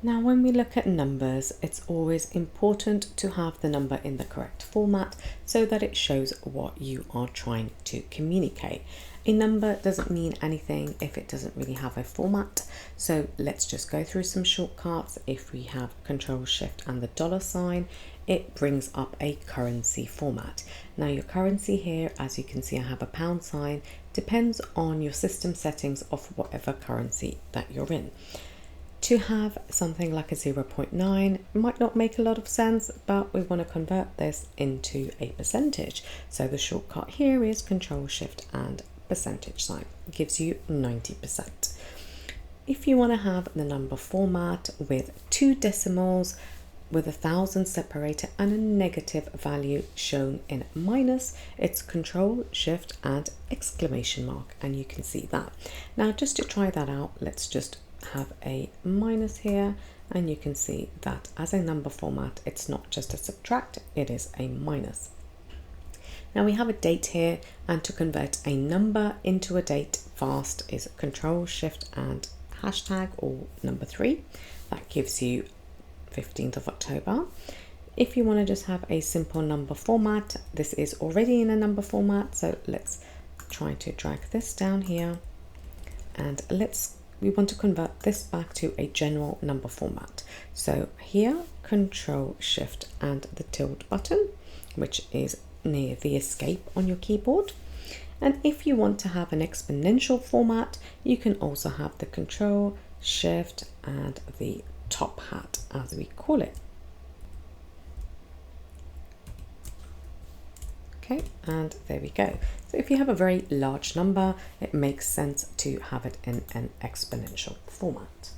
Now, when we look at numbers, it's always important to have the number in the correct format so that it shows what you are trying to communicate. A number doesn't mean anything if it doesn't really have a format. So let's just go through some shortcuts. If we have Control Shift and the $sign, it brings up a currency format. Now your currency here, as you can see, I have a pound sign, depends on your system settings of whatever currency that you're in. To have something like a 0.9 might not make a lot of sense, but we want to convert this into a percentage. So the shortcut here is Control Shift and percentage sign. It gives you 90%. If you want to have the number format with 2 decimals, with 1,000 separator and a negative value shown in minus, it's Control Shift and exclamation mark, and you can see that. Now just to try that out, let's just have a minus here, and you can see that as a number format, it's not just a subtract, it is a minus. Now we have a date here, and to convert a number into a date fast is Control Shift and hashtag or number 3. That gives you 15th of October. If you want to just have a simple number format, this is already in a number format, so let's try to drag this down here, and we want to convert this back to a general number format. So here, Control Shift and the tilde button, which is near the escape on your keyboard. And if you want to have an exponential format, you can also have the Control Shift and the top hat, as we call it. Okay, and there we go. So if you have a very large number, it makes sense to have it in an exponential format.